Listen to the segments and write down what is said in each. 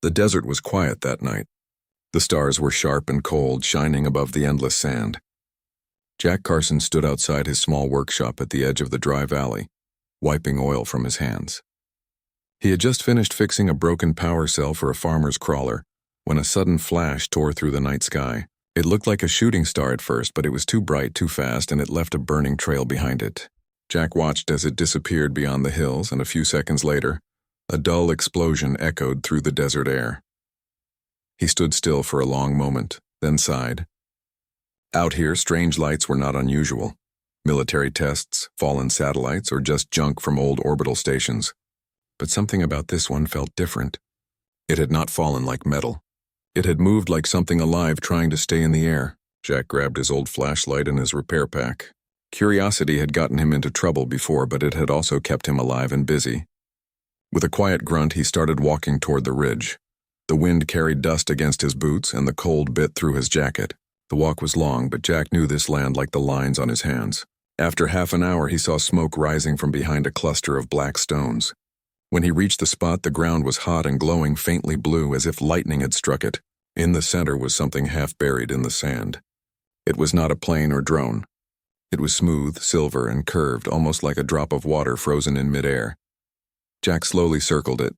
The desert was quiet that night. The stars were sharp and cold, shining above the endless sand. Jack Carson stood outside his small workshop at the edge of the dry valley, wiping oil from his hands. He had just finished fixing a broken power cell for a farmer's crawler when a sudden flash tore through the night sky. It looked like a shooting star at first, but it was too bright, too fast, and it left a burning trail behind it. Jack watched as it disappeared beyond the hills, and a few seconds later, a dull explosion echoed through the desert air. He stood still for a long moment, then sighed. Out here, strange lights were not unusual. Military tests, fallen satellites, or just junk from old orbital stations. But something about this one felt different. It had not fallen like metal. It had moved like something alive trying to stay in the air. Jack grabbed his old flashlight and his repair pack. Curiosity had gotten him into trouble before, but it had also kept him alive and busy. With a quiet grunt, he started walking toward the ridge. The wind carried dust against his boots, and the cold bit through his jacket. The walk was long, but Jack knew this land like the lines on his hands. After half an hour, he saw smoke rising from behind a cluster of black stones. When he reached the spot, the ground was hot and glowing faintly blue, as if lightning had struck it. In the center was something half buried in the sand. It was not a plane or drone. It was smooth, silver, and curved, almost like a drop of water frozen in midair. Jack slowly circled it.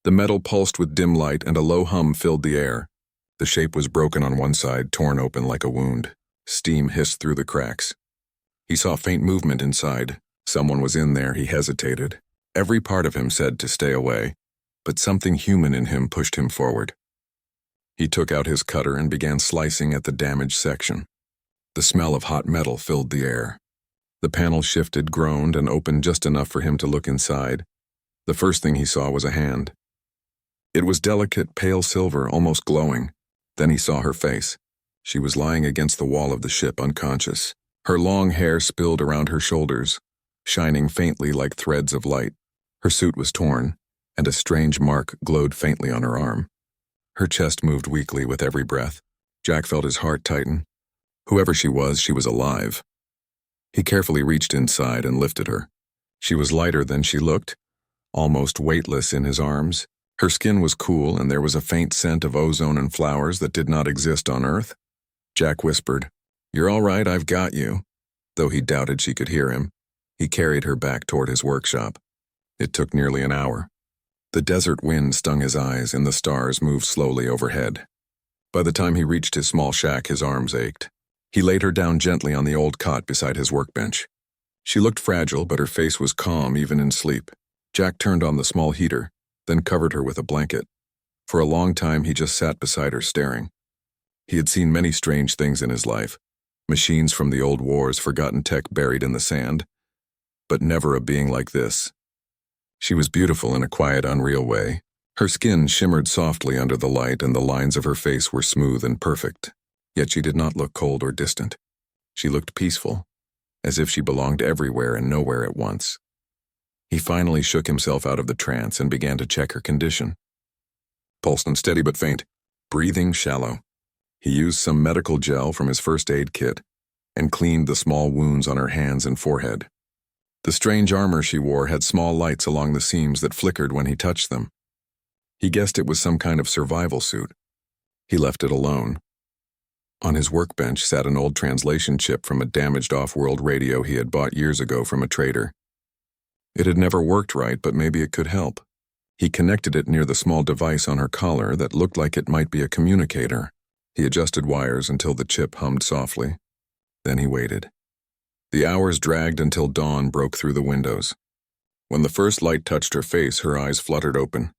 The metal pulsed with dim light, and a low hum filled the air. The shape was broken on one side, torn open like a wound. Steam hissed through the cracks. He saw faint movement inside. Someone was in there. He hesitated. Every part of him said to stay away, but something human in him pushed him forward. He took out his cutter and began slicing at the damaged section. The smell of hot metal filled the air. The panel shifted, groaned, and opened just enough for him to look inside. The first thing he saw was a hand. It was delicate, pale silver, almost glowing. Then he saw her face. She was lying against the wall of the ship, unconscious. Her long hair spilled around her shoulders, shining faintly like threads of light. Her suit was torn, and a strange mark glowed faintly on her arm. Her chest moved weakly with every breath. Jack felt his heart tighten. Whoever she was alive. He carefully reached inside and lifted her. She was lighter than she looked, almost weightless in his arms. Her skin was cool, and there was a faint scent of ozone and flowers that did not exist on Earth. Jack whispered, "You're all right, I've got you." Though he doubted she could hear him, he carried her back toward his workshop. It took nearly an hour. The desert wind stung his eyes, and the stars moved slowly overhead. By the time he reached his small shack, his arms ached. He laid her down gently on the old cot beside his workbench. She looked fragile, but her face was calm even in sleep. Jack turned on the small heater, then covered her with a blanket. For a long time, he just sat beside her staring. He had seen many strange things in his life. Machines from the old wars, forgotten tech buried in the sand. But never a being like this. She was beautiful in a quiet, unreal way. Her skin shimmered softly under the light, and the lines of her face were smooth and perfect. Yet she did not look cold or distant. She looked peaceful, as if she belonged everywhere and nowhere at once. He finally shook himself out of the trance and began to check her condition. Pulse unsteady but faint, breathing shallow. He used some medical gel from his first aid kit and cleaned the small wounds on her hands and forehead. The strange armor she wore had small lights along the seams that flickered when he touched them. He guessed it was some kind of survival suit. He left it alone. On his workbench sat an old translation chip from a damaged off-world radio he had bought years ago from a trader. It had never worked right, but maybe it could help. He connected it near the small device on her collar that looked like it might be a communicator. He adjusted wires until the chip hummed softly. Then he waited. The hours dragged until dawn broke through the windows. When the first light touched her face, her eyes fluttered open.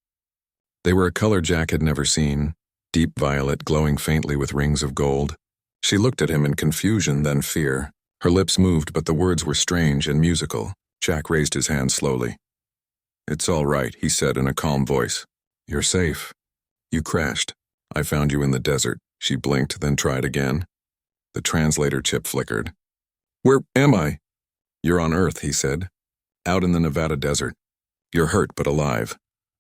They were a color Jack had never seen, deep violet glowing faintly with rings of gold. She looked at him in confusion, then fear. Her lips moved, but the words were strange and musical. Jack raised his hand slowly. "It's all right," he said in a calm voice. "You're safe. You crashed. I found you in the desert." She blinked, then tried again. The translator chip flickered. "Where am I?" "You're on Earth," he said. "Out in the Nevada desert. You're hurt but alive."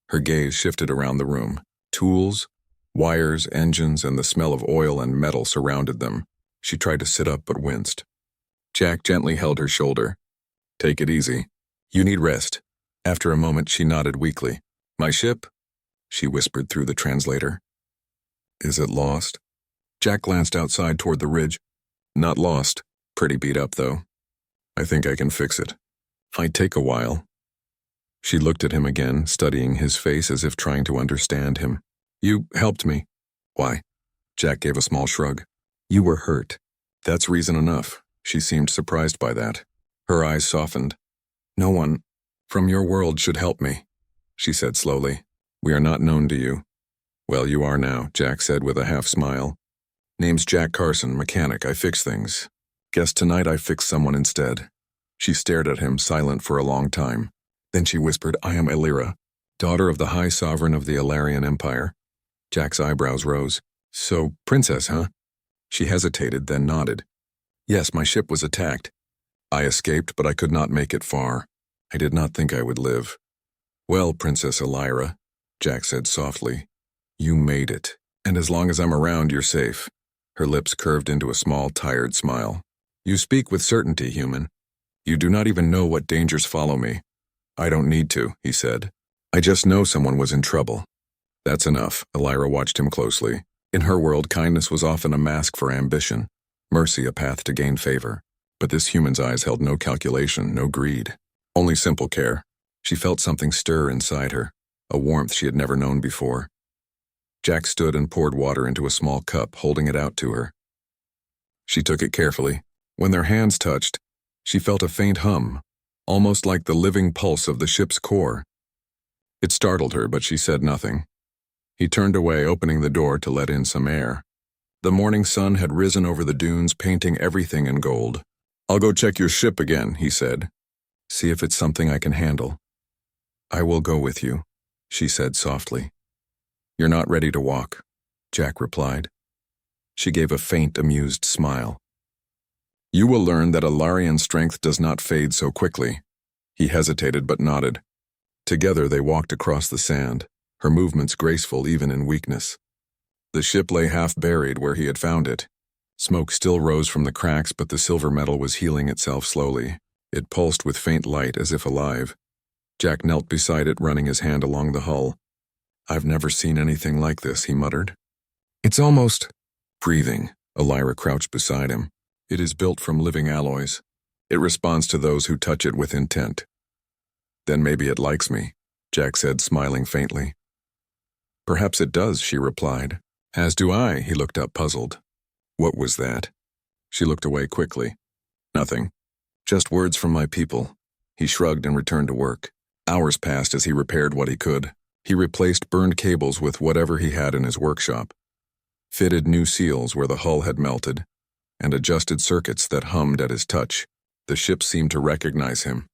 Her gaze shifted around the room. Tools, wires, engines, and the smell of oil and metal surrounded them. She tried to sit up but winced. Jack gently held her shoulder. "Take it easy. You need rest." After a moment, she nodded weakly. "My ship?" she whispered through the translator. Is it lost? Jack glanced outside toward the ridge. Not lost. Pretty beat up, though. I think I can fix it. Might take a while. She looked at him again, studying his face as if trying to understand him. You helped me. Why? Jack gave a small shrug. You were hurt. That's reason enough. She seemed surprised by that. Her eyes softened. No one from your world should help me, she said slowly. We are not known to you. Well, you are now, Jack said with a half smile. Name's Jack Carson, mechanic. I fix things. Guess tonight I fix someone instead. She stared at him, silent for a long time. Then she whispered, I am Elira, daughter of the High Sovereign of the Ilarian Empire. Jack's eyebrows rose. So, princess, huh? She hesitated, then nodded. Yes, my ship was attacked. I escaped, but I could not make it far. I did not think I would live. Well, Princess Elira, Jack said softly, you made it, and as long as I'm around, you're safe. Her lips curved into a small, tired smile. You speak with certainty, human. You do not even know what dangers follow me. I don't need to, he said. I just know someone was in trouble. That's enough, Elira watched him closely. In her world, kindness was often a mask for ambition, mercy a path to gain favor. But this human's eyes held no calculation, no greed. Only simple care. She felt something stir inside her, a warmth she had never known before. Jack stood and poured water into a small cup, holding it out to her. She took it carefully. When their hands touched, she felt a faint hum, almost like the living pulse of the ship's core. It startled her, but she said nothing. He turned away, opening the door to let in some air. The morning sun had risen over the dunes, painting everything in gold. I'll go check your ship again, he said. See if it's something I can handle. I will go with you, she said softly. You're not ready to walk, Jack replied. She gave a faint, amused smile. You will learn that Ilarian strength does not fade so quickly. He hesitated but nodded. Together they walked across the sand, her movements graceful even in weakness. The ship lay half buried where he had found it. Smoke still rose from the cracks, but the silver metal was healing itself slowly. It pulsed with faint light as if alive. Jack knelt beside it, running his hand along the hull. I've never seen anything like this, he muttered. It's almost breathing. Elira crouched beside him. It is built from living alloys. It responds to those who touch it with intent. Then maybe it likes me, Jack said, smiling faintly. Perhaps it does, she replied. As do I, he looked up, puzzled. What was that? She looked away quickly. Nothing. Just words from my people. He shrugged and returned to work. Hours passed as he repaired what he could. He replaced burned cables with whatever he had in his workshop, fitted new seals where the hull had melted, and adjusted circuits that hummed at his touch. The ship seemed to recognize him.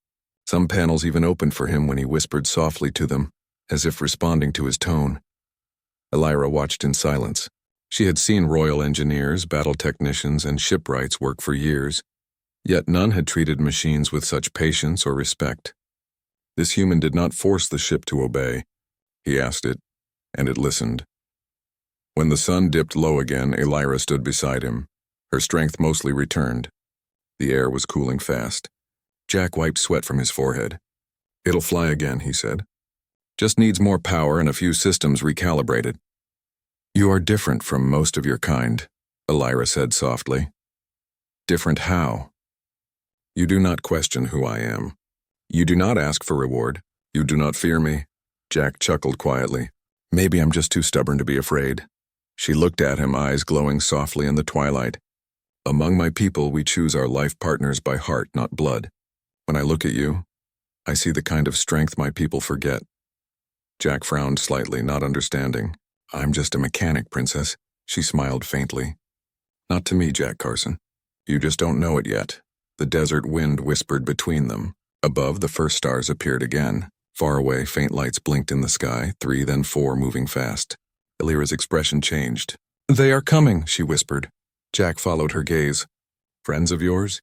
Some panels even opened for him when he whispered softly to them, as if responding to his tone. Elira watched in silence. She had seen royal engineers, battle technicians, and shipwrights work for years, yet none had treated machines with such patience or respect. This human did not force the ship to obey. He asked it, and it listened. When the sun dipped low again, Elira stood beside him. Her strength mostly returned. The air was cooling fast. Jack wiped sweat from his forehead. It'll fly again, he said. Just needs more power and a few systems recalibrated. You are different from most of your kind, Elira said softly. Different how? You do not question who I am. You do not ask for reward. You do not fear me. Jack chuckled quietly. Maybe I'm just too stubborn to be afraid. She looked at him, eyes glowing softly in the twilight. Among my people, we choose our life partners by heart, not blood. When I look at you, I see the kind of strength my people forget. Jack frowned slightly, not understanding. I'm just a mechanic, princess. She smiled faintly. Not to me, Jack Carson. You just don't know it yet. The desert wind whispered between them. Above, the first stars appeared again. Far away, faint lights blinked in the sky, 3, then 4, moving fast. Elira's expression changed. They are coming, she whispered. Jack followed her gaze. Friends of yours?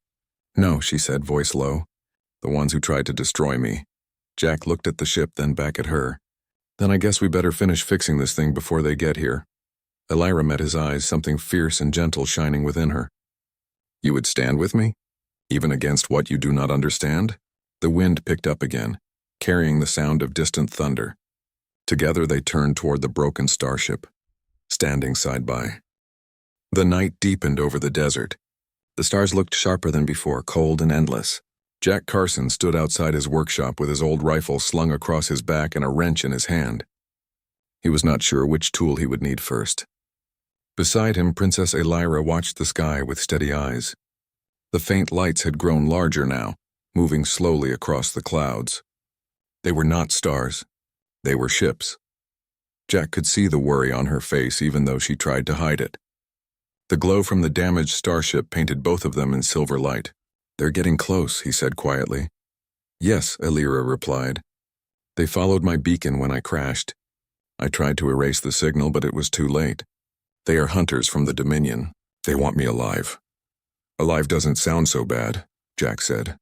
No, she said, voice low. The ones who tried to destroy me. Jack looked at the ship, then back at her. Then I guess we better finish fixing this thing before they get here. Elira met his eyes, something fierce and gentle shining within her. You would stand with me? Even against what you do not understand? The wind picked up again, carrying the sound of distant thunder. Together they turned toward the broken Starship, standing side by. The night deepened over the desert. The stars looked sharper than before, cold and endless. Jack Carson stood outside his workshop with his old rifle slung across his back and a wrench in his hand. He was not sure which tool he would need first. Beside him, Princess Elira watched the sky with steady eyes. The faint lights had grown larger now, moving slowly across the clouds. They were not stars. They were ships. Jack could see the worry on her face even though she tried to hide it. The glow from the damaged Starship painted both of them in silver light. "They're getting close," he said quietly. "Yes," Elira replied. "They followed my beacon when I crashed. I tried to erase the signal, but it was too late. They are hunters from the Dominion. They want me alive." "Alive doesn't sound so bad," Jack said.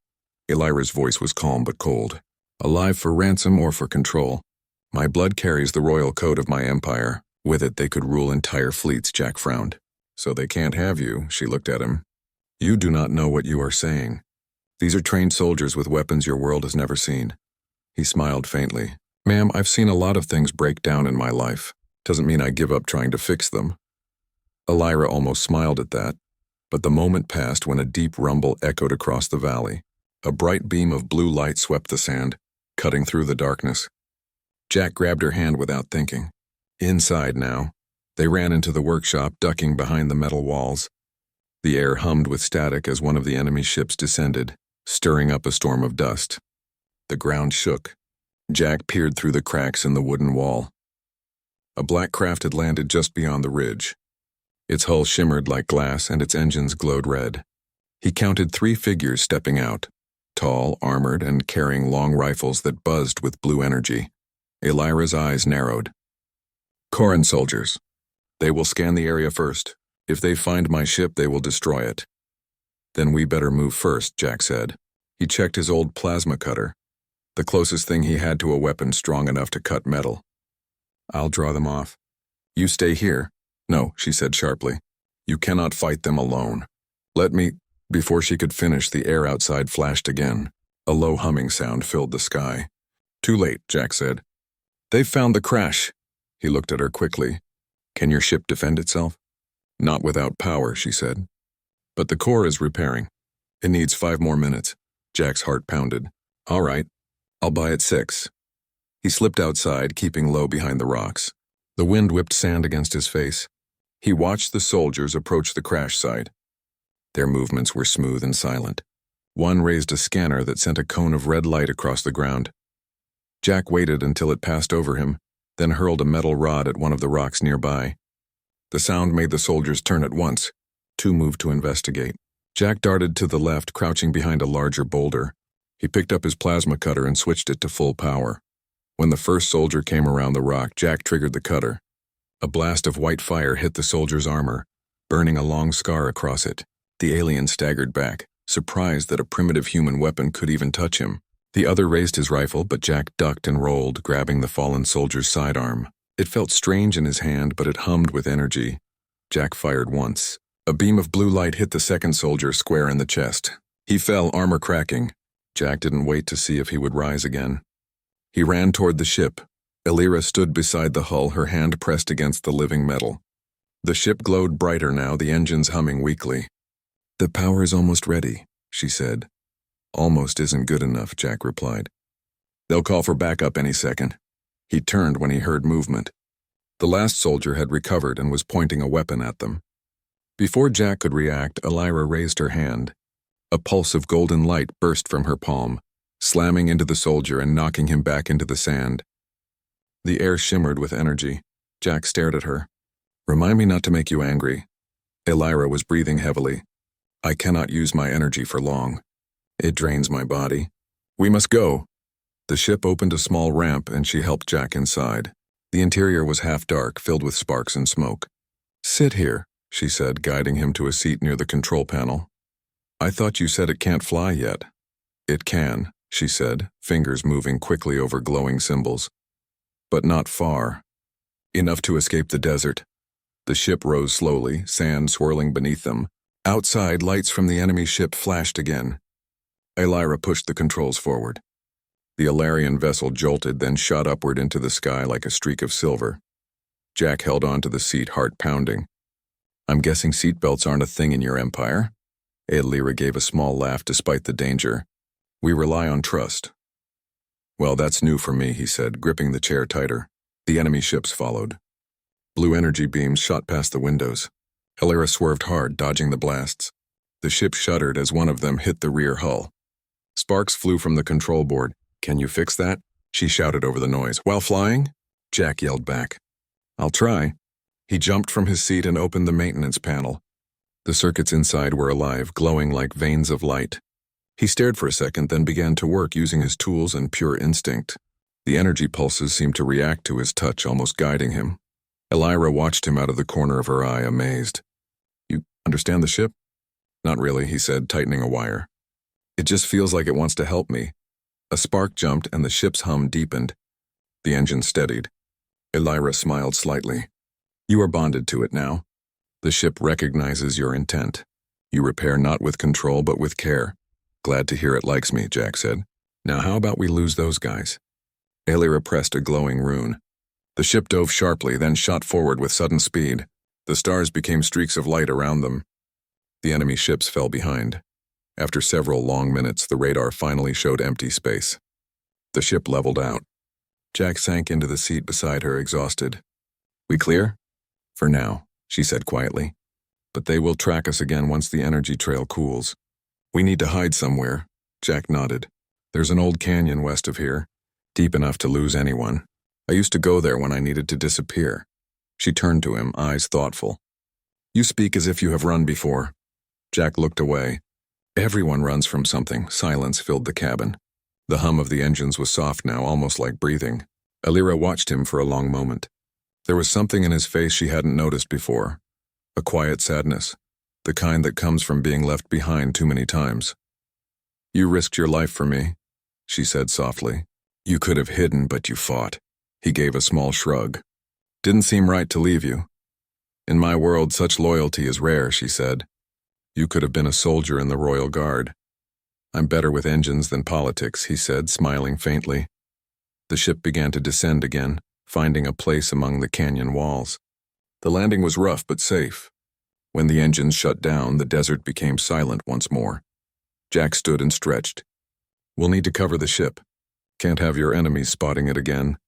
Elira's voice was calm but cold. "Alive for ransom or for control. My blood carries the royal code of my empire. With it, they could rule entire fleets," Jack frowned. "So they can't have you," she looked at him. "You do not know what you are saying. These are trained soldiers with weapons your world has never seen." He smiled faintly. "Ma'am, I've seen a lot of things break down in my life. Doesn't mean I give up trying to fix them." Elira almost smiled at that, but the moment passed when a deep rumble echoed across the valley. A bright beam of blue light swept the sand, cutting through the darkness. Jack grabbed her hand without thinking. Inside now, they ran into the workshop, ducking behind the metal walls. The air hummed with static as one of the enemy ships descended, stirring up a storm of dust. The ground shook. Jack peered through the cracks in the wooden wall. A black craft had landed just beyond the ridge. Its hull shimmered like glass and its engines glowed red. He counted 3 figures stepping out, tall, armored, and carrying long rifles that buzzed with blue energy. Elira's eyes narrowed. "Corran soldiers. They will scan the area first. If they find my ship, they will destroy it." "Then we better move first," Jack said. He checked his old plasma cutter, the closest thing he had to a weapon strong enough to cut metal. "I'll draw them off. You stay here." "No," she said sharply. "You cannot fight them alone. Let me—" Before she could finish, the air outside flashed again. A low humming sound filled the sky. "Too late," Jack said. "They've found the crash." He looked at her quickly. "Can your ship defend itself?" "Not without power," she said. "But the core is repairing. It needs 5 more minutes." Jack's heart pounded. "All right. I'll buy it 6. He slipped outside, keeping low behind the rocks. The wind whipped sand against his face. He watched the soldiers approach the crash site. Their movements were smooth and silent. One raised a scanner that sent a cone of red light across the ground. Jack waited until it passed over him, then hurled a metal rod at one of the rocks nearby. The sound made the soldiers turn at once. 2 moved to investigate. Jack darted to the left, crouching behind a larger boulder. He picked up his plasma cutter and switched it to full power. When the first soldier came around the rock, Jack triggered the cutter. A blast of white fire hit the soldier's armor, burning a long scar across it. The alien staggered back, surprised that a primitive human weapon could even touch him. The other raised his rifle, but Jack ducked and rolled, grabbing the fallen soldier's sidearm. It felt strange in his hand, but it hummed with energy. Jack fired once. A beam of blue light hit the second soldier square in the chest. He fell, armor cracking. Jack didn't wait to see if he would rise again. He ran toward the ship. Elira stood beside the hull, her hand pressed against the living metal. The ship glowed brighter now, the engines humming weakly. "The power is almost ready," she said. "Almost isn't good enough," Jack replied. "They'll call for backup any second." He turned when he heard movement. The last soldier had recovered and was pointing a weapon at them. Before Jack could react, Elira raised her hand. A pulse of golden light burst from her palm, slamming into the soldier and knocking him back into the sand. The air shimmered with energy. Jack stared at her. "Remind me not to make you angry." Elira was breathing heavily. "I cannot use my energy for long. It drains my body. We must go." The ship opened a small ramp and she helped Jack inside. The interior was half dark, filled with sparks and smoke. "Sit here," she said, guiding him to a seat near the control panel. "I thought you said it can't fly yet." "It can," she said, fingers moving quickly over glowing symbols. "But not far. Enough to escape the desert." The ship rose slowly, sand swirling beneath them. Outside, lights from the enemy ship flashed again. Elira pushed the controls forward. The Alarian vessel jolted, then shot upward into the sky like a streak of silver. Jack held on to the seat, heart pounding. "I'm guessing seatbelts aren't a thing in your empire?" Aelira gave a small laugh despite the danger. "We rely on trust." "Well, that's new for me," he said, gripping the chair tighter. The enemy ships followed. Blue energy beams shot past the windows. Aelira swerved hard, dodging the blasts. The ship shuddered as one of them hit the rear hull. Sparks flew from the control board. "Can you fix that?" she shouted over the noise. "While flying?" Jack yelled back. "I'll try." He jumped from his seat and opened the maintenance panel. The circuits inside were alive, glowing like veins of light. He stared for a second, then began to work using his tools and pure instinct. The energy pulses seemed to react to his touch, almost guiding him. Aelira watched him out of the corner of her eye, amazed. "You understand the ship?" "Not really," he said, tightening a wire. "It just feels like it wants to help me." A spark jumped and the ship's hum deepened. The engine steadied. Aelira smiled slightly. "You are bonded to it now. The ship recognizes your intent. You repair not with control but with care." "Glad to hear it likes me," Jack said. "Now how about we lose those guys?" Aelira pressed a glowing rune. The ship dove sharply, then shot forward with sudden speed. The stars became streaks of light around them. The enemy ships fell behind. After several long minutes, the radar finally showed empty space. The ship leveled out. Jack sank into the seat beside her, exhausted. "We clear?" "For now," she said quietly. "But they will track us again once the energy trail cools." "We need to hide somewhere," Jack nodded. "There's an old canyon west of here, deep enough to lose anyone. I used to go there when I needed to disappear." She turned to him, eyes thoughtful. "You speak as if you have run before." Jack looked away. "Everyone runs from something." Silence filled the cabin. The hum of the engines was soft now, almost like breathing. Aelira watched him for a long moment. There was something in his face she hadn't noticed before. A quiet sadness, the kind that comes from being left behind too many times. "You risked your life for me," she said softly. "You could have hidden, but you fought." He gave a small shrug. "Didn't seem right to leave you." "In my world, such loyalty is rare," she said. "You could have been a soldier in the Royal Guard." "I'm better with engines than politics," he said, smiling faintly. The ship began to descend again, finding a place among the canyon walls. The landing was rough but safe. When the engines shut down, the desert became silent once more. Jack stood and stretched. "We'll need to cover the ship. Can't have your enemies spotting it again."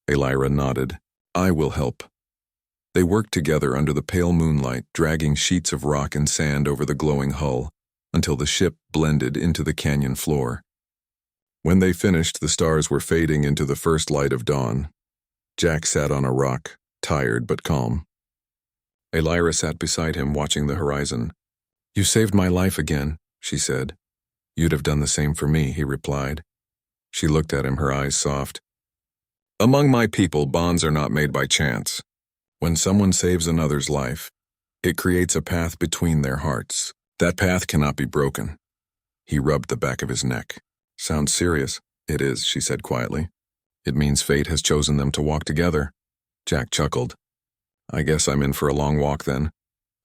Aelira nodded. "I will help." They worked together under the pale moonlight, dragging sheets of rock and sand over the glowing hull, until the ship blended into the canyon floor. When they finished, the stars were fading into the first light of dawn. Jack sat on a rock, tired but calm. Aelira sat beside him, watching the horizon. "You saved my life again," she said. "You'd have done the same for me," he replied. She looked at him, her eyes soft. "Among my people, bonds are not made by chance. When someone saves another's life, it creates a path between their hearts. That path cannot be broken." He rubbed the back of his neck. "Sounds serious." "It is," she said quietly. "It means fate has chosen them to walk together." Jack chuckled. "I guess I'm in for a long walk then."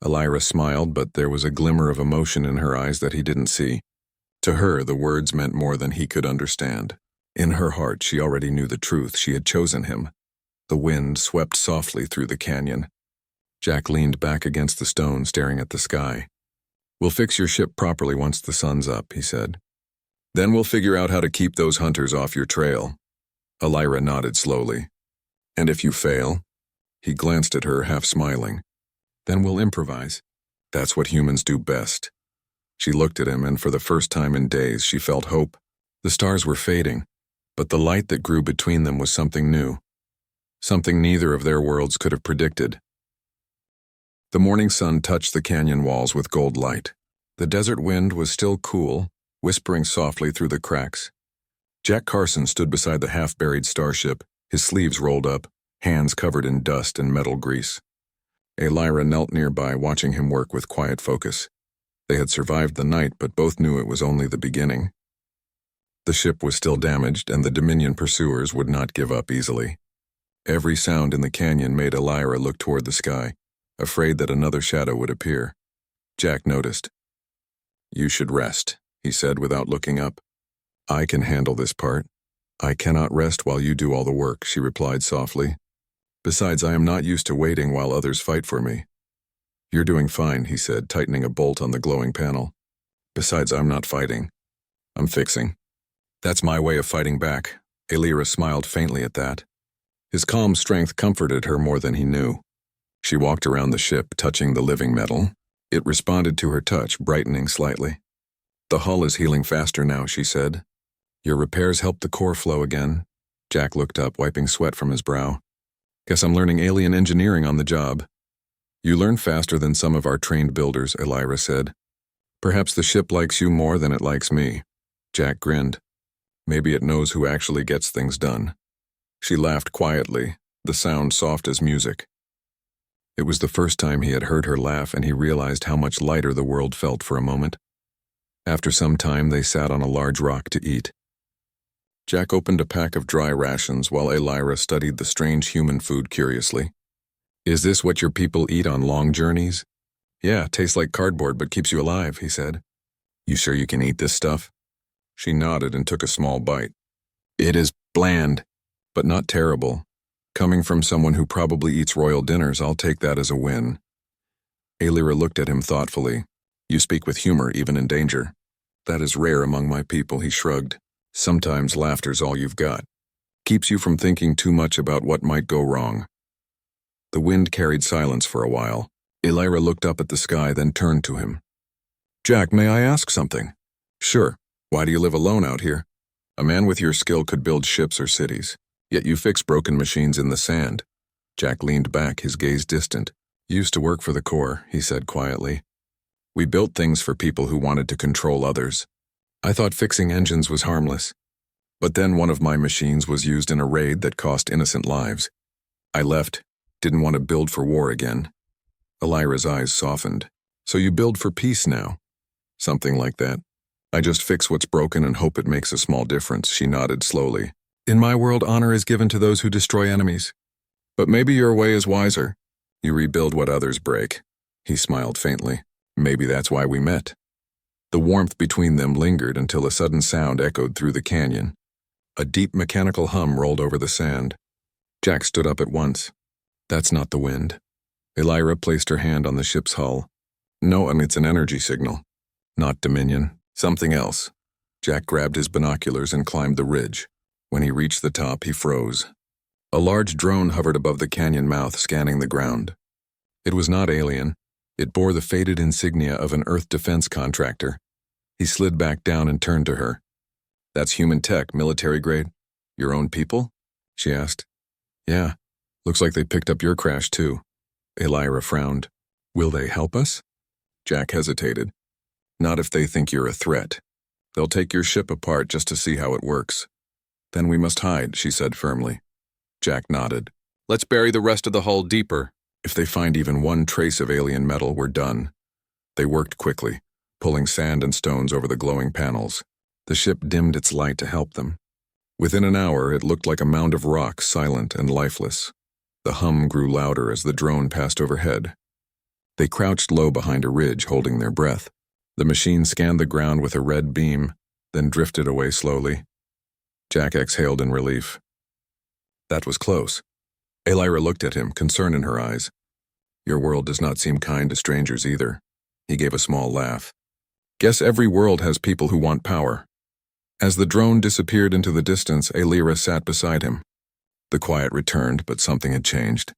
Aelira smiled, but there was a glimmer of emotion in her eyes that he didn't see. To her, the words meant more than he could understand. In her heart, she already knew the truth. She had chosen him. The wind swept softly through the canyon. Jack leaned back against the stone, staring at the sky. "We'll fix your ship properly once the sun's up," he said. "Then we'll figure out how to keep those hunters off your trail." Aelira nodded slowly. "And if you fail?" He glanced at her, half smiling. "Then we'll improvise. That's what humans do best." She looked at him, and for the first time in days, she felt hope. The stars were fading, but the light that grew between them was something new. Something neither of their worlds could have predicted. The morning sun touched the canyon walls with gold light. The desert wind was still cool, whispering softly through the cracks. Jack Carson stood beside the half-buried Starship, his sleeves rolled up, hands covered in dust and metal grease. Aelira knelt nearby, watching him work with quiet focus. They had survived the night, but both knew it was only the beginning. The ship was still damaged, and the Dominion pursuers would not give up easily. Every sound in the canyon made Aelira look toward the sky, afraid that another shadow would appear. Jack noticed. "You should rest," he said without looking up. "I can handle this part." I cannot rest while you do all the work, she replied softly. Besides, I am not used to waiting while others fight for me. You're doing fine, he said, tightening a bolt on the glowing panel. Besides, I'm not fighting. I'm fixing. That's my way of fighting back. Alira smiled faintly at that. His calm strength comforted her more than he knew. She walked around the ship, touching the living metal. It responded to her touch, brightening slightly. The hull is healing faster now, she said. Your repairs helped the core flow again. Jack looked up, wiping sweat from his brow. Guess I'm learning alien engineering on the job. You learn faster than some of our trained builders, Alira said. Perhaps the ship likes you more than it likes me. Jack grinned. Maybe it knows who actually gets things done. She laughed quietly, the sound soft as music. It was the first time he had heard her laugh, and he realized how much lighter the world felt for a moment. After some time, they sat on a large rock to eat. Jack opened a pack of dry rations while Alira studied the strange human food curiously. Is this what your people eat on long journeys? Yeah, tastes like cardboard but keeps you alive, he said. You sure you can eat this stuff? She nodded and took a small bite. It is bland, but not terrible. Coming from someone who probably eats royal dinners, I'll take that as a win. Alira looked at him thoughtfully. You speak with humor, even in danger. That is rare among my people, he shrugged. Sometimes laughter's all you've got. Keeps you from thinking too much about what might go wrong. The wind carried silence for a while. Alira looked up at the sky, then turned to him. Jack, may I ask something? Sure. Why do you live alone out here? A man with your skill could build ships or cities. Yet you fix broken machines in the sand. Jack leaned back, his gaze distant. Used to work for the Corps, he said quietly. We built things for people who wanted to control others. I thought fixing engines was harmless. But then one of my machines was used in a raid that cost innocent lives. I left, didn't want to build for war again. Alira's eyes softened. So you build for peace now? Something like that. I just fix what's broken and hope it makes a small difference, she nodded slowly. In my world, honor is given to those who destroy enemies. But maybe your way is wiser. You rebuild what others break. He smiled faintly. Maybe that's why we met. The warmth between them lingered until a sudden sound echoed through the canyon. A deep mechanical hum rolled over the sand. Jack stood up at once. That's not the wind. Alira placed her hand on the ship's hull. No, it's an energy signal. Not Dominion. Something else. Jack grabbed his binoculars and climbed the ridge. When he reached the top, he froze. A large drone hovered above the canyon mouth, scanning the ground. It was not alien. It bore the faded insignia of an Earth defense contractor. He slid back down and turned to her. That's human tech, military grade? Your own people? She asked. Yeah. Looks like they picked up your crash, too. Alira frowned. Will they help us? Jack hesitated. Not if they think you're a threat. They'll take your ship apart just to see how it works. Then we must hide, she said firmly. Jack nodded. Let's bury the rest of the hull deeper. If they find even one trace of alien metal, we're done. They worked quickly, pulling sand and stones over the glowing panels. The ship dimmed its light to help them. Within an hour, it looked like a mound of rock, silent and lifeless. The hum grew louder as the drone passed overhead. They crouched low behind a ridge, holding their breath. The machine scanned the ground with a red beam, then drifted away slowly. Jack exhaled in relief. That was close. Alira looked at him, concern in her eyes. Your world does not seem kind to strangers either. He gave a small laugh. Guess every world has people who want power. As the drone disappeared into the distance, Alira sat beside him. The quiet returned, but something had changed.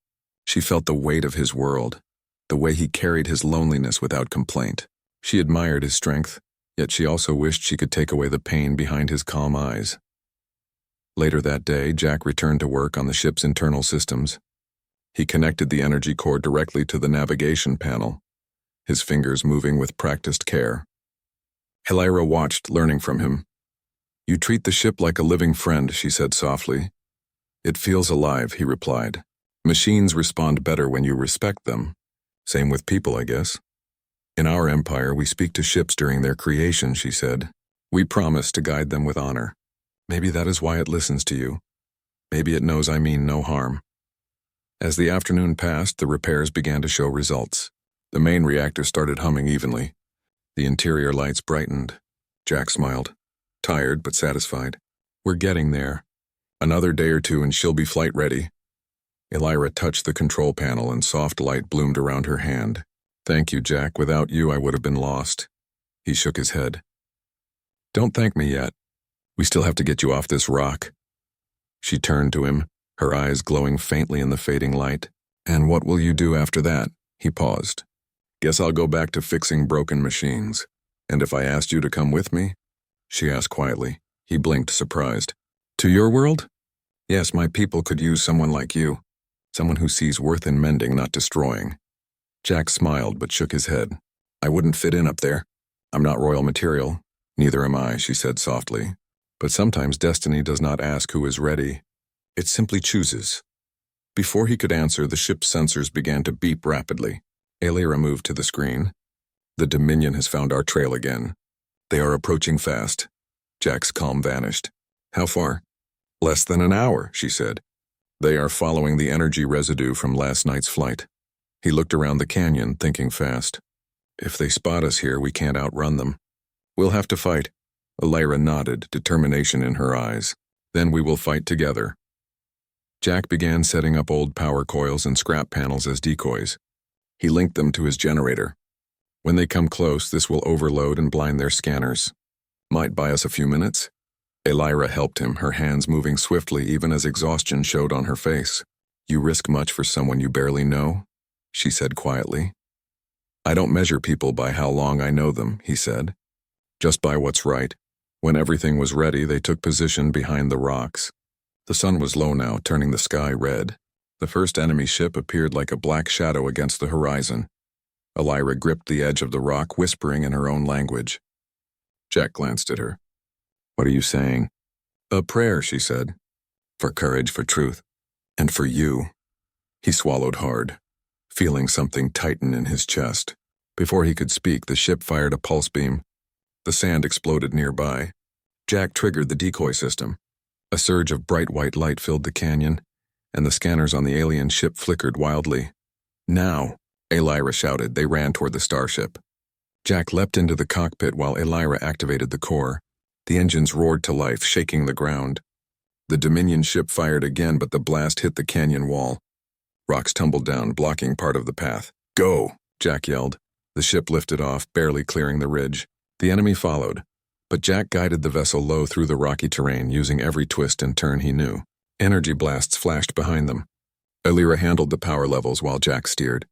She felt the weight of his world, the way he carried his loneliness without complaint. She admired his strength, yet she also wished she could take away the pain behind his calm eyes. Later that day, Jack returned to work on the ship's internal systems. He connected the energy core directly to the navigation panel, his fingers moving with practiced care. Alira watched, learning from him. You treat the ship like a living friend, she said softly. It feels alive, he replied. Machines respond better when you respect them. Same with people, I guess. In our empire, we speak to ships during their creation, she said. We promise to guide them with honor. Maybe that is why it listens to you. Maybe it knows I mean no harm. As the afternoon passed, the repairs began to show results. The main reactor started humming evenly. The interior lights brightened. Jack smiled. Tired, but satisfied. We're getting there. Another day or two and she'll be flight ready. Elira touched the control panel and soft light bloomed around her hand. Thank you, Jack. Without you, I would have been lost. He shook his head. Don't thank me yet. We still have to get you off this rock. She turned to him, her eyes glowing faintly in the fading light. And what will you do after that? He paused. Guess I'll go back to fixing broken machines. And if I asked you to come with me? She asked quietly. He blinked, surprised. To your world? Yes, my people could use someone like you. Someone who sees worth in mending, not destroying. Jack smiled but shook his head. I wouldn't fit in up there. I'm not royal material. Neither am I, she said softly. But sometimes destiny does not ask who is ready. It simply chooses. Before he could answer, the ship's sensors began to beep rapidly. Elira moved to the screen. The Dominion has found our trail again. They are approaching fast. Jack's calm vanished. How far? Less than an hour, she said. They are following the energy residue from last night's flight. He looked around the canyon, thinking fast. If they spot us here, we can't outrun them. We'll have to fight. Elira nodded, determination in her eyes. Then we will fight together. Jack began setting up old power coils and scrap panels as decoys. He linked them to his generator. When they come close, this will overload and blind their scanners. Might buy us a few minutes? Elira helped him, her hands moving swiftly even as exhaustion showed on her face. You risk much for someone you barely know? She said quietly. I don't measure people by how long I know them, he said. Just by what's right. When everything was ready, they took position behind the rocks. The sun was low now, turning the sky red. The first enemy ship appeared like a black shadow against the horizon. Elira gripped the edge of the rock, whispering in her own language. Jack glanced at her. What are you saying? A prayer, she said. For courage, for truth, and for you. He swallowed hard, feeling something tighten in his chest. Before he could speak, the ship fired a pulse beam. The sand exploded nearby. Jack triggered the decoy system. A surge of bright white light filled the canyon, and the scanners on the alien ship flickered wildly. Now, Elira shouted. They ran toward the Starship. Jack leapt into the cockpit while Elira activated the core. The engines roared to life, shaking the ground. The Dominion ship fired again, but the blast hit the canyon wall. Rocks tumbled down, blocking part of the path. Go, Jack yelled. The ship lifted off, barely clearing the ridge. The enemy followed, but Jack guided the vessel low through the rocky terrain, using every twist and turn he knew. Energy blasts flashed behind them. Elira handled the power levels while Jack steered.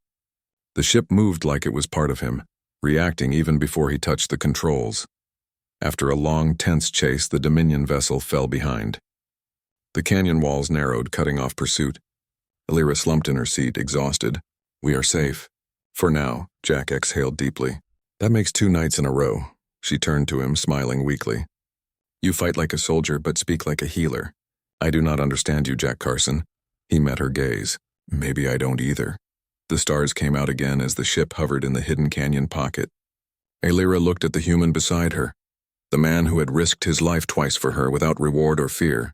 The ship moved like it was part of him, reacting even before he touched the controls. After a long, tense chase, the Dominion vessel fell behind. The canyon walls narrowed, cutting off pursuit. Elira slumped in her seat, exhausted. We are safe. For now, Jack exhaled deeply. That makes 2 nights in a row. She turned to him, smiling weakly. You fight like a soldier, but speak like a healer. I do not understand you, Jack Carson. He met her gaze. Maybe I don't either. The stars came out again as the ship hovered in the hidden canyon pocket. Elira looked at the human beside her, the man who had risked his life twice for her without reward or fear.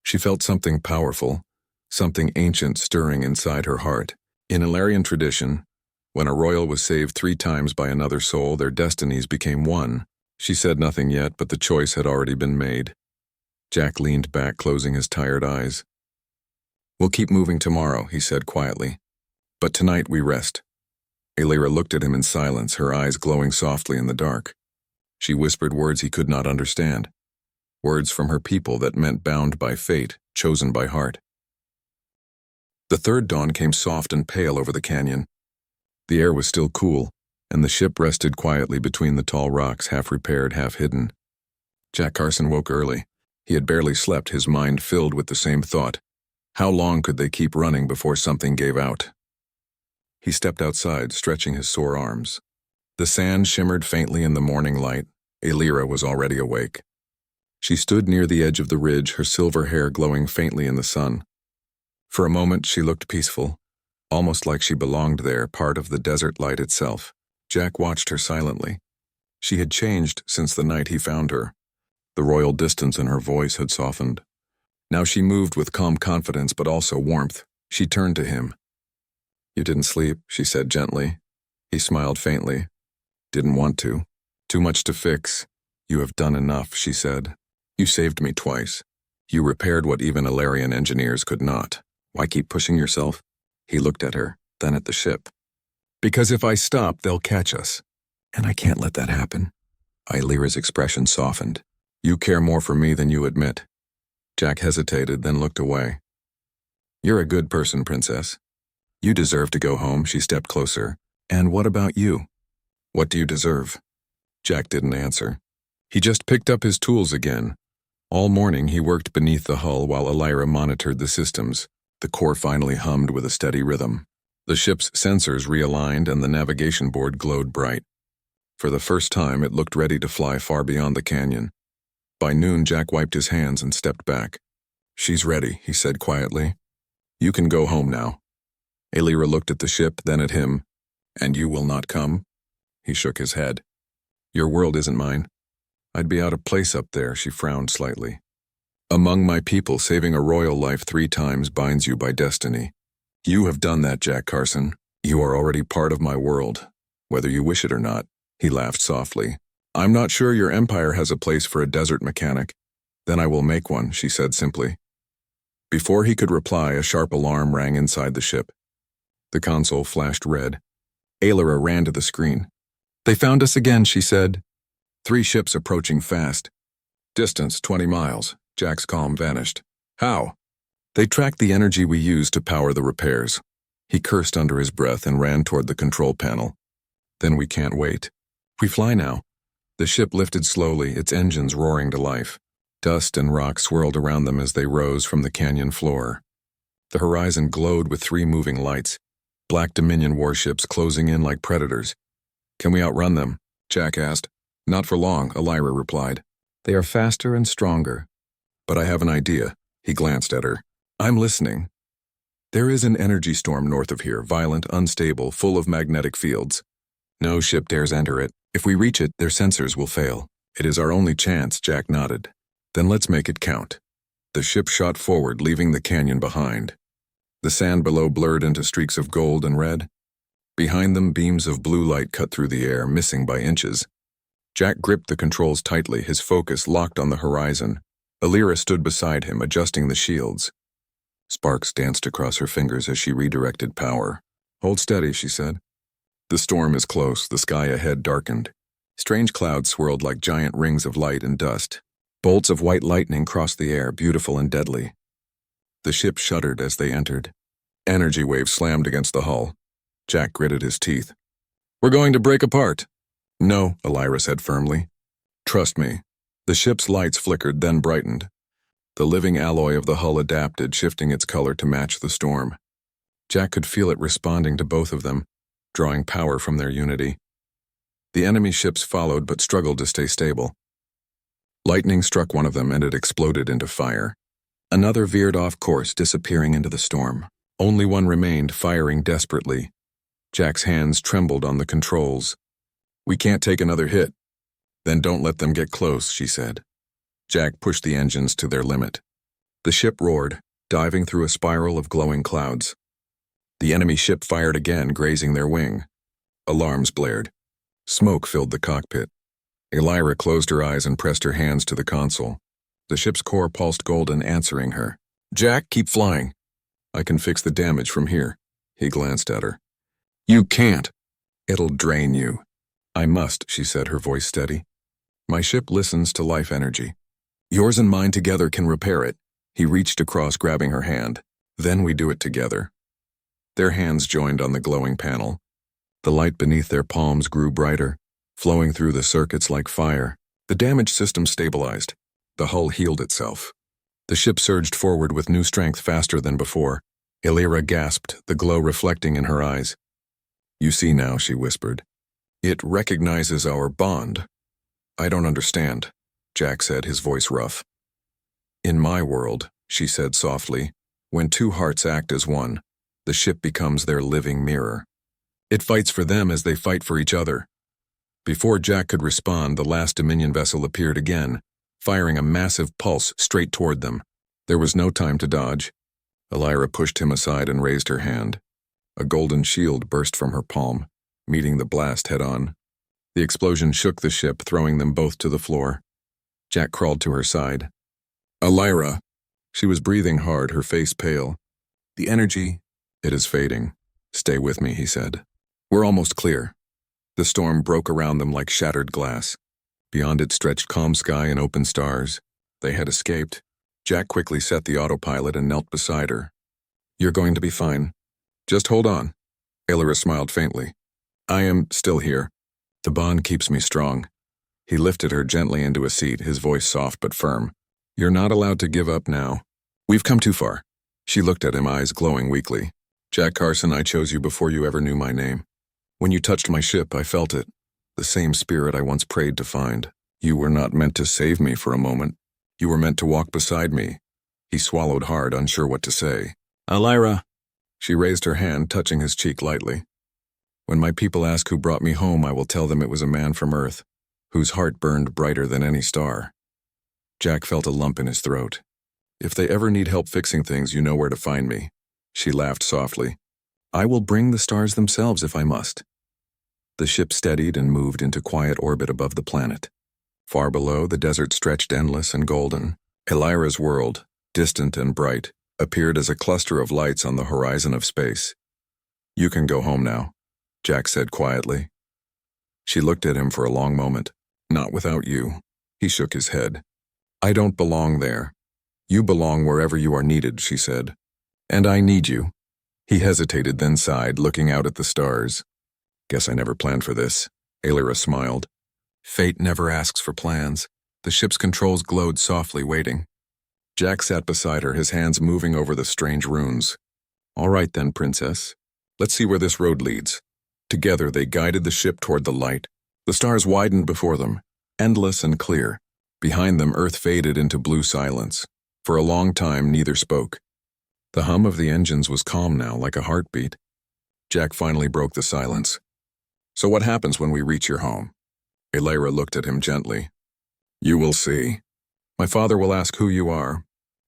She felt something powerful, something ancient stirring inside her heart. In Ilarian tradition, when a royal was saved 3 times by another soul, their destinies became one. She said nothing yet, but the choice had already been made. Jack leaned back, closing his tired eyes. We'll keep moving tomorrow, he said quietly. But tonight we rest. Elira looked at him in silence, her eyes glowing softly in the dark. She whispered words he could not understand. Words from her people that meant bound by fate, chosen by heart. The third dawn came soft and pale over the canyon. The air was still cool, and the ship rested quietly between the tall rocks, half repaired, half hidden. Jack Carson woke early. He had barely slept, his mind filled with the same thought. How long could they keep running before something gave out? He stepped outside, stretching his sore arms. The sand shimmered faintly in the morning light. Elira was already awake. She stood near the edge of the ridge, her silver hair glowing faintly in the sun. For a moment she looked peaceful, almost like she belonged there, part of the desert light itself. Jack watched her silently. She had changed since the night he found her. The royal distance in her voice had softened. Now she moved with calm confidence, but also warmth. She turned to him. You didn't sleep, she said gently. He smiled faintly. Didn't want to. Too much to fix. You have done enough, she said. You saved me twice. You repaired what even Ilarian engineers could not. Why keep pushing yourself? He looked at her, then at the ship. Because if I stop, they'll catch us. And I can't let that happen. Ilira's expression softened. You care more for me than you admit. Jack hesitated, then looked away. You're a good person, Princess. You deserve to go home. She stepped closer. And what about you? What do you deserve? Jack didn't answer. He just picked up his tools again. All morning he worked beneath the hull while Ilira monitored the systems. The core finally hummed with a steady rhythm. The ship's sensors realigned and the navigation board glowed bright. For the first time, it looked ready to fly far beyond the canyon. By noon, Jack wiped his hands and stepped back. She's ready, he said quietly. You can go home now. Ilira looked at the ship, then at him. And you will not come? He shook his head. Your world isn't mine. I'd be out of place up there, she frowned slightly. Among my people, saving a royal life 3 times binds you by destiny. You have done that, Jack Carson. You are already part of my world, whether you wish it or not. He laughed softly. I'm not sure your empire has a place for a desert mechanic. Then I will make one, she said simply. Before he could reply, a sharp alarm rang inside the ship. The console flashed red. Ilira ran to the screen. They found us again, she said. 3 ships approaching fast. Distance 20 miles. Jack's calm vanished. How? They tracked the energy we used to power the repairs. He cursed under his breath and ran toward the control panel. Then we can't wait. We fly now. The ship lifted slowly, its engines roaring to life. Dust and rock swirled around them as they rose from the canyon floor. The horizon glowed with 3 moving lights, black Dominion warships closing in like predators. Can we outrun them? Jack asked. Not for long, Ilira replied. They are faster and stronger. But I have an idea. He glanced at her. I'm listening. There is an energy storm north of here, violent, unstable, full of magnetic fields. No ship dares enter it. If we reach it, their sensors will fail. It is our only chance, Jack nodded. Then let's make it count. The ship shot forward, leaving the canyon behind. The sand below blurred into streaks of gold and red. Behind them, beams of blue light cut through the air, missing by inches. Jack gripped the controls tightly, his focus locked on the horizon. Ilira stood beside him, adjusting the shields. Sparks danced across her fingers as she redirected power. Hold steady, she said. The storm is close, the sky ahead darkened. Strange clouds swirled like giant rings of light and dust. Bolts of white lightning crossed the air, beautiful and deadly. The ship shuddered as they entered. Energy waves slammed against the hull. Jack gritted his teeth. We're going to break apart. No, Ilira said firmly. Trust me. The ship's lights flickered, then brightened. The living alloy of the hull adapted, shifting its color to match the storm. Jack could feel it responding to both of them, drawing power from their unity. The enemy ships followed but struggled to stay stable. Lightning struck one of them and it exploded into fire. Another veered off course, disappearing into the storm. Only one remained, firing desperately. Jack's hands trembled on the controls. We can't take another hit. Then don't let them get close, she said. Jack pushed the engines to their limit. The ship roared, diving through a spiral of glowing clouds. The enemy ship fired again, grazing their wing. Alarms blared. Smoke filled the cockpit. Ilira closed her eyes and pressed her hands to the console. The ship's core pulsed golden, answering her. Jack, keep flying. I can fix the damage from here. He glanced at her. You can't. It'll drain you. I must, she said, her voice steady. My ship listens to life energy. Yours and mine together can repair it. He reached across, grabbing her hand. Then we do it together. Their hands joined on the glowing panel. The light beneath their palms grew brighter, flowing through the circuits like fire. The damaged system stabilized. The hull healed itself. The ship surged forward with new strength faster than before. Ilira gasped, the glow reflecting in her eyes. You see now, she whispered. It recognizes our bond. I don't understand, Jack said, his voice rough. In my world, she said softly, when 2 hearts act as one, the ship becomes their living mirror. It fights for them as they fight for each other. Before Jack could respond, the last Dominion vessel appeared again, firing a massive pulse straight toward them. There was no time to dodge. Ilira pushed him aside and raised her hand. A golden shield burst from her palm, meeting the blast head-on. The explosion shook the ship, throwing them both to the floor. Jack crawled to her side. Ilira, She was breathing hard, her face pale. The energy, it is fading. Stay with me, he said. We're almost clear. The storm broke around them like shattered glass. Beyond it stretched calm sky and open stars. They had escaped. Jack quickly set the autopilot and knelt beside her. You're going to be fine. Just hold on. Alara smiled faintly. I am still here. The bond keeps me strong. He lifted her gently into a seat, his voice soft but firm. You're not allowed to give up now. We've come too far. She looked at him, eyes glowing weakly. Jack Carson, I chose you before you ever knew my name. When you touched my ship, I felt it. The same spirit I once prayed to find. You were not meant to save me for a moment. You were meant to walk beside me. He swallowed hard, unsure what to say. Alara. She raised her hand, touching his cheek lightly. When my people ask who brought me home, I will tell them it was a man from Earth, whose heart burned brighter than any star. Jack felt a lump in his throat. If they ever need help fixing things, you know where to find me. She laughed softly. I will bring the stars themselves if I must. The ship steadied and moved into quiet orbit above the planet. Far below, the desert stretched endless and golden. Alara's world, distant and bright, appeared as a cluster of lights on the horizon of space. You can go home now, Jack said quietly. She looked at him for a long moment. Not without you. He shook his head. I don't belong there. You belong wherever you are needed, she said. And I need you. He hesitated, then sighed, looking out at the stars. Guess I never planned for this. Alara smiled. Fate never asks for plans. The ship's controls glowed softly, waiting. Jack sat beside her, his hands moving over the strange runes. All right then, princess. Let's see where this road leads. Together they guided the ship toward the light. The stars widened before them, endless and clear. Behind them, Earth faded into blue silence. For a long time, neither spoke. The hum of the engines was calm now, like a heartbeat. Jack finally broke the silence. So what happens when we reach your home? Alara looked at him gently. You will see. My father will ask who you are.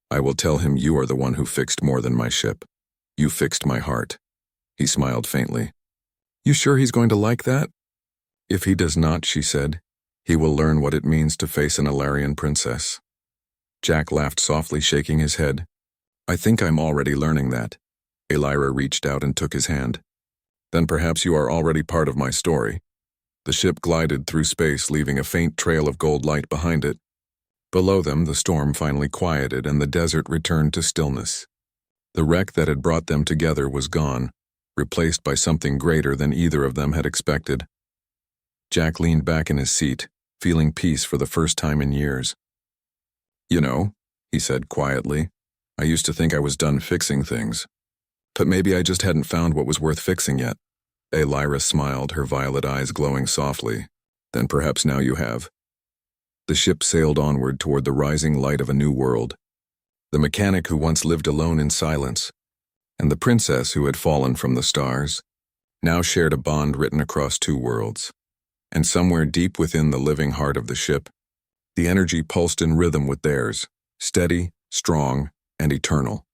I will tell him you are the one who fixed more than my ship. You fixed my heart. He smiled faintly. You sure he's going to like that? If he does not, she said, he will learn what it means to face an Alarian princess. Jack laughed softly, shaking his head. I think I'm already learning that. Alara reached out and took his hand. Then perhaps you are already part of my story. The ship glided through space, leaving a faint trail of gold light behind it. Below them, the storm finally quieted and the desert returned to stillness. The wreck that had brought them together was gone, replaced by something greater than either of them had expected. Jack leaned back in his seat, feeling peace for the first time in years. You know, he said quietly, I used to think I was done fixing things. But maybe I just hadn't found what was worth fixing yet. Alara smiled, her violet eyes glowing softly. Then perhaps now you have. The ship sailed onward toward the rising light of a new world. The mechanic who once lived alone in silence, and the princess who had fallen from the stars, now shared a bond written across two worlds. And somewhere deep within the living heart of the ship, the energy pulsed in rhythm with theirs, steady, strong, and eternal.